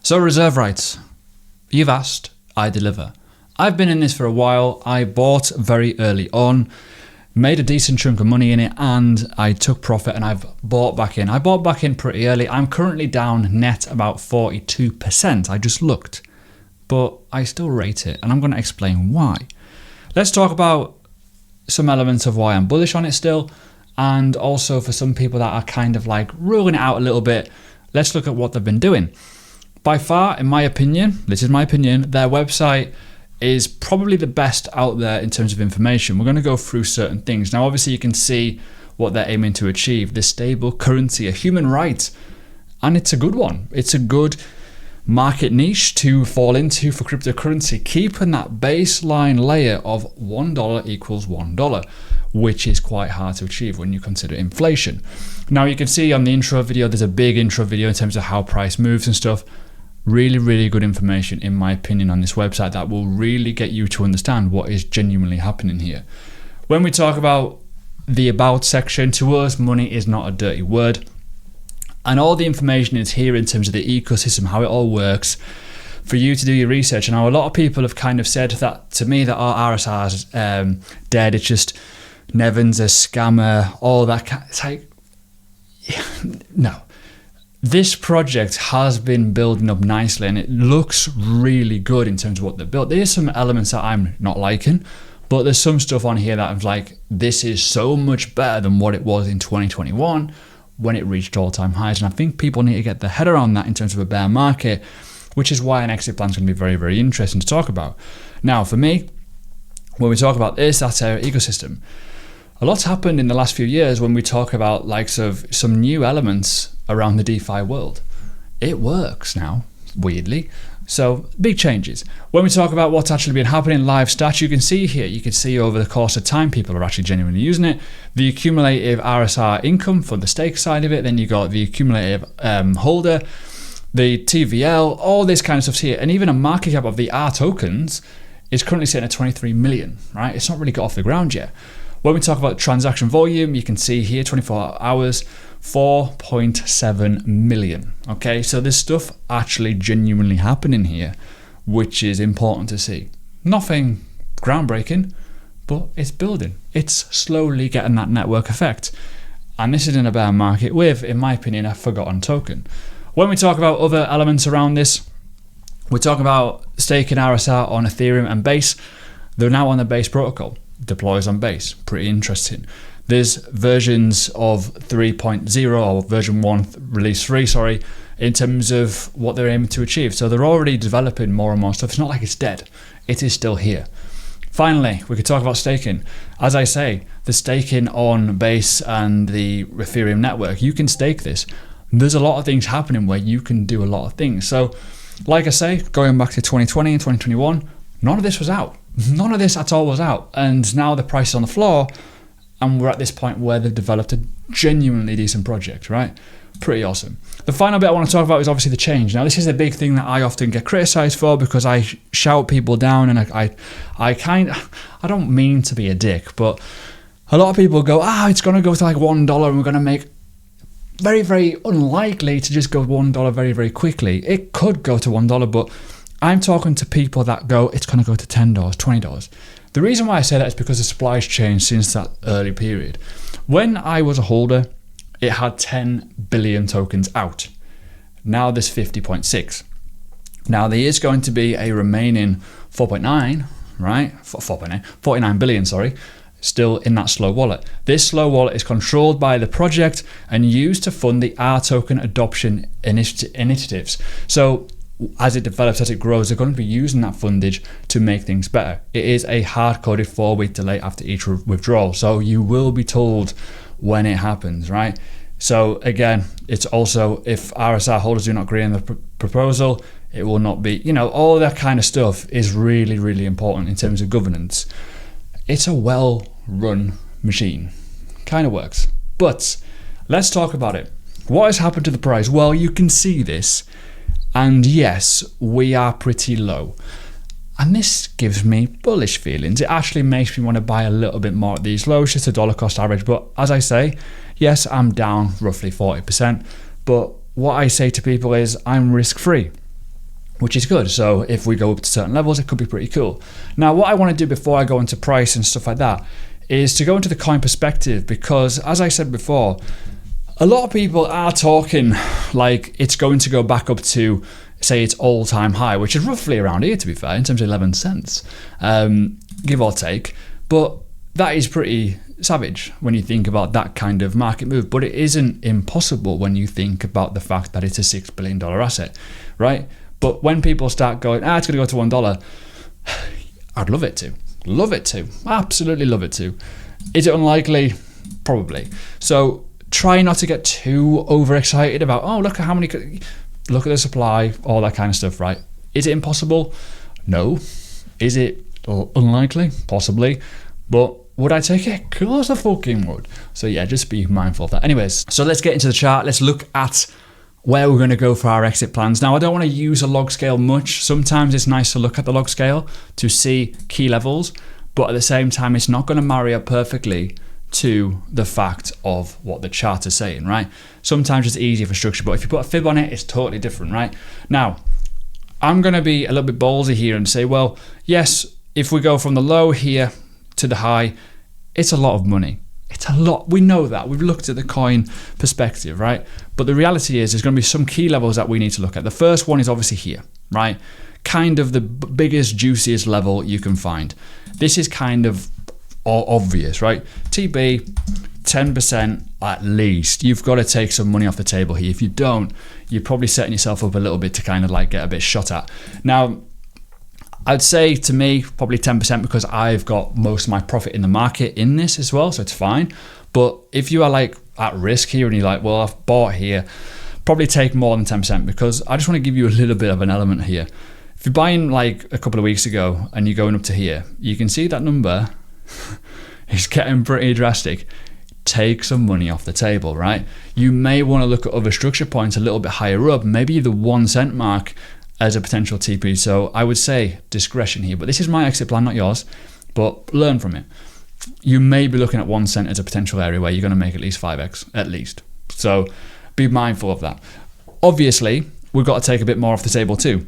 So reserve rights. You've asked, I deliver. I've been in this for a while. I bought very early on, made a decent chunk of money in it, and I took profit and I've bought back in. I bought back in pretty early. I'm currently down net about 42%. I just looked, but I still rate it, and I'm going to explain why. Let's talk about some elements of why I'm bullish on it still, and also for some people that are kind of like ruling it out a little bit, let's look at what they've been doing. By far, in my opinion, this is my opinion, their website is probably the best out there in terms of information. We're going to go through certain things. Now, obviously, you can see what they're aiming to achieve. This stable currency, a human right, and it's a good one. It's a good market niche to fall into for cryptocurrency, keeping that baseline layer of $1 equals $1, which is quite hard to achieve when you consider inflation. Now, you can see on the intro video, there's a big intro video in terms of how price moves and stuff. Really, really good information, in my opinion, on this website that will really get you to understand what is genuinely happening here. When we talk about the about section, to us, money is not a dirty word. And all the information is here in terms of the ecosystem, how it all works, for you to do your research. And now a lot of people have kind of said that to me, that our RSR is dead. It's just Nevin's a scammer, all that. It's like, no. This project has been building up nicely and it looks really good in terms of what they've built. There's some elements that I'm not liking, but there's some stuff on here that I'm like, this is so much better than what it was in 2021 when it reached all-time highs. And I think people need to get their head around that in terms of a bear market, which is why an exit plan is going to be very, very interesting to talk about. Now, for me, when we talk about this, that's our ecosystem. A lot's happened in the last few years when we talk about likes of some new elements around the DeFi world. It works now, weirdly. So big changes. When we talk about what's actually been happening, live stats, you can see here, you can see over the course of time, people are actually genuinely using it. The accumulative RSR income for the stake side of it, then you got the accumulative holder, the TVL, all this kind of stuff's here. And even a market cap of the R tokens is currently sitting at 23 million, right? It's not really got off the ground yet. When we talk about transaction volume, you can see here 24 hours, 4.7 million. Okay, so there's stuff actually genuinely happening here, which is important to see. Nothing groundbreaking, but it's building. It's slowly getting that network effect. And this is in a bear market with, in my opinion, a forgotten token. When we talk about other elements around this, we're talking about staking RSR on Ethereum and Base. They're now on the Base protocol. Deploys on Base, pretty interesting. There's versions of 3.0 or version 1, release 3, sorry, in terms of what they're aiming to achieve. So they're already developing more and more stuff. It's not like it's dead. It is still here. Finally, we could talk about staking. As I say, the staking on Base and the Ethereum network, you can stake this. There's a lot of things happening where you can do a lot of things. So, like I say, going back to 2020 and 2021, none of this was out. None of this at all was out. And now the price is on the floor, and we're at this point where they've developed a genuinely decent project, right? Pretty awesome. The final bit I want to talk about is obviously the change. Now, this is a big thing that I often get criticized for because I shout people down, and I don't mean to be a dick, but a lot of people go, it's going to go to like $1 and we're going to make very, very unlikely to just go $1 very, very quickly. It could go to $1, but I'm talking to people that go, it's going to go to $10, $20. The reason why I say that is because the supply has changed since that early period. When I was a holder, it had 10 billion tokens out. Now there's 50.6. Now there is going to be a remaining 4.9, right? 49 billion, sorry, still in that slow wallet. This slow wallet is controlled by the project and used to fund the R token adoption initiatives. So as it develops, as it grows, they're going to be using that fundage to make things better. It is a hard-coded 4-week delay after each withdrawal. So you will be told when it happens, right? So again, it's also, if RSR holders do not agree on the proposal, it will not be, all that kind of stuff is really, really important in terms of governance. It's a well-run machine. Kind of works. But let's talk about it. What has happened to the price? Well, you can see this. And yes, we are pretty low. And this gives me bullish feelings. It actually makes me want to buy a little bit more at these lows, just a dollar cost average. But as I say, yes, I'm down roughly 40%. But what I say to people is I'm risk-free. which is good. So if we go up to certain levels, it could be pretty cool. Now, what I want to do before I go into price and stuff like that is to go into the coin perspective, because as I said before, a lot of people are talking like it's going to go back up to, say, its all-time high, which is roughly around here, to be fair, in terms of 11 cents, give or take. But that is pretty savage when you think about that kind of market move. But it isn't impossible when you think about the fact that it's a $6 billion asset, right? But when people start going, it's going to go to $1, I'd love it to. Love it to. Absolutely love it to. Is it unlikely? Probably. So try not to get too overexcited about, look at how many, look at the supply, all that kind of stuff, right? Is it impossible? No. Is it unlikely? Possibly. But would I take it? Of course I fucking would. So yeah, just be mindful of that. Anyways, so let's get into the chart. Let's look at where we're going to go for our exit plans. Now, I don't want to use a log scale much. Sometimes it's nice to look at the log scale to see key levels, but at the same time, it's not going to marry up perfectly to the fact of what the chart is saying, right? Sometimes it's easier for structure, but if you put a fib on it, it's totally different, right? Now, I'm going to be a little bit ballsy here and say, well, yes, if we go from the low here to the high, it's a lot of money. It's a lot. We know that. We've looked at the coin perspective, right? But the reality is there's going to be some key levels that we need to look at. The first one is obviously here, right? Kind of the biggest, juiciest level you can find. This is kind of obvious, right? TB, 10% at least. You've got to take some money off the table here. If you don't, you're probably setting yourself up a little bit to kind of like get a bit shot at. Now, I'd say to me, probably 10% because I've got most of my profit in the market in this as well, so it's fine. But if you are like at risk here and you're like, well, I've bought here, probably take more than 10% because I just want to give you a little bit of an element here. If you're buying like a couple of weeks ago and you're going up to here, you can see that number is getting pretty drastic. Take some money off the table, right? You may want to look at other structure points a little bit higher up, maybe the 1 cent mark, as a potential TP. So I would say discretion here, but this is my exit plan, not yours, but learn from it. You may be looking at 1 cent as a potential area where you're going to make at least 5x, at least. So be mindful of that. Obviously, we've got to take a bit more off the table too.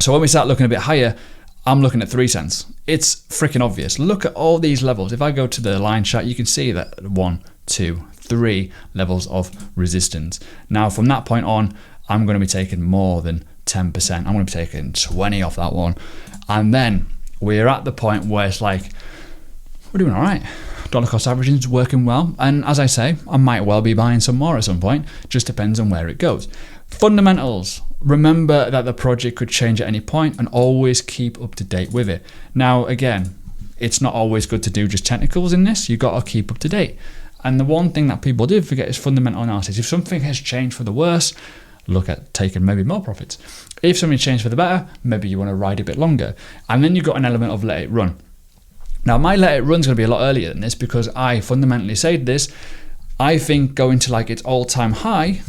So when we start looking a bit higher, I'm looking at 3 cents. It's freaking obvious. Look at all these levels. If I go to the line chart, you can see that 1, 2, 3 levels of resistance. Now from that point on, I'm going to be taking more than 10%. I'm going to be taking 20 off that one. And then we're at the point where it's like, we're doing all right. Dollar cost averaging is working well. And as I say, I might well be buying some more at some point. Just depends on where it goes. Fundamentals. Remember that the project could change at any point and always keep up to date with it. Now, again, it's not always good to do just technicals in this. You've got to keep up to date. And the one thing that people do forget is fundamental analysis. If something has changed for the worse, look at taking maybe more profits. If something changed for the better, maybe you want to ride a bit longer. And then you've got an element of let it run. Now, my let it run is going to be a lot earlier than this because I fundamentally said this. I think going to like its all-time high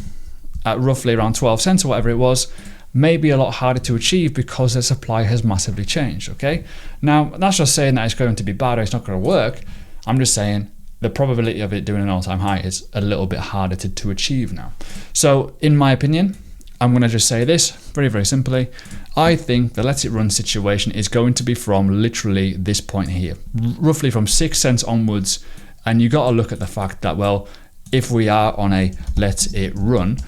at roughly around 12 cents or whatever it was, may be a lot harder to achieve because the supply has massively changed, okay? Now, that's just saying that it's going to be bad or it's not going to work. I'm just saying the probability of it doing an all-time high is a little bit harder to achieve now. So in my opinion, I'm going to just say this very, very simply. I think the let it run situation is going to be from literally this point here, roughly from 6 cents onwards. And you got to look at the fact that, well, if we are on a let it run,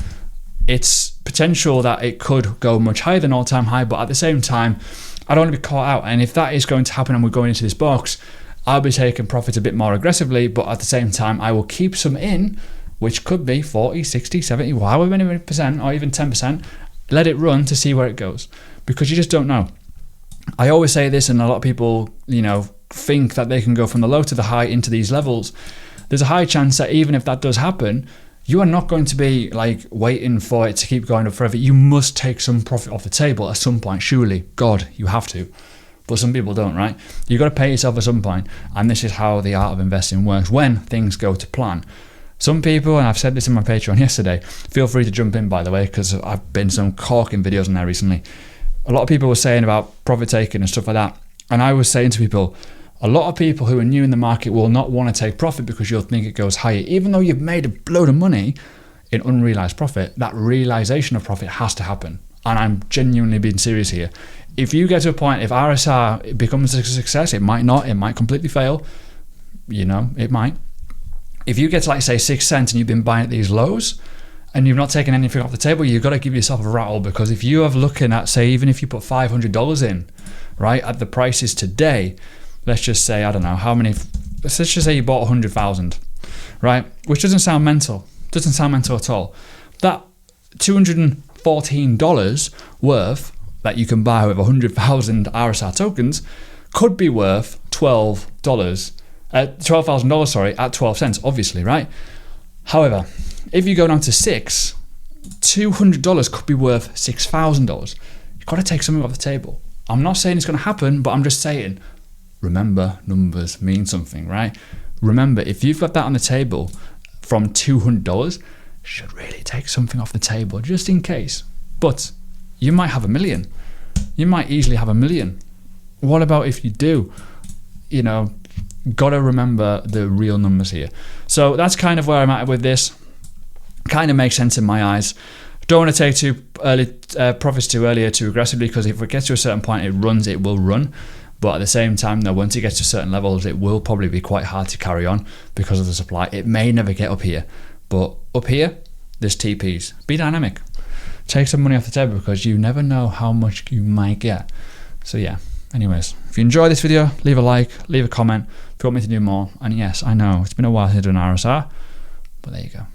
it's potential that it could go much higher than all-time high, but at the same time, I don't want to be caught out. And if that is going to happen and we're going into this box, I'll be taking profits a bit more aggressively, but at the same time, I will keep some in, which could be 40, 60, 70, however many percent, or even 10%. Let it run to see where it goes, because you just don't know. I always say this, and a lot of people, think that they can go from the low to the high into these levels. There's a high chance that even if that does happen, you are not going to be like waiting for it to keep going up forever. You must take some profit off the table at some point, surely. God, you have to. But some people don't, right? You've got to pay yourself at some point, and this is how the art of investing works when things go to plan. Some people, and I've said this in my Patreon yesterday, feel free to jump in, by the way, because I've been some corking videos on there recently. A lot of people were saying about profit taking and stuff like that, and I was saying to people, a lot of people who are new in the market will not want to take profit because you'll think it goes higher. Even though you've made a load of money in unrealized profit, that realization of profit has to happen. And I'm genuinely being serious here. If you get to a point, if RSR becomes a success, it might not, it might completely fail. It might. If you get to, like, say, 6 cents and you've been buying at these lows and you've not taken anything off the table, you've got to give yourself a rattle, because if you are looking at, say, even if you put $500 in, right, at the prices today, let's just say, I don't know, let's just say you bought 100,000, right, which doesn't sound mental at all. That $214 worth that you can buy with 100,000 RSR tokens could be worth $12,000, sorry, at 12 cents, obviously, right? However, if you go down to 6, $200 could be worth $6,000. You've got to take something off the table. I'm not saying it's going to happen, but I'm just saying, remember, numbers mean something, right? Remember, if you've got that on the table from $200, should really take something off the table just in case. But you might have $1 million. You might easily have $1 million. What about if you do? Got to remember the real numbers here. So that's kind of where I'm at with this. Kind of makes sense in my eyes. Don't want to take profits too early or too aggressively, because if it gets to a certain point, it will run. But at the same time, though, once it gets to certain levels, it will probably be quite hard to carry on because of the supply. It may never get up here. But up here, there's TPs. Be dynamic. Take some money off the table, because you never know how much you might get. So yeah, anyways, if you enjoyed this video, leave a like, leave a comment if you want me to do more. And yes, I know, it's been a while since I've done RSR, but there you go.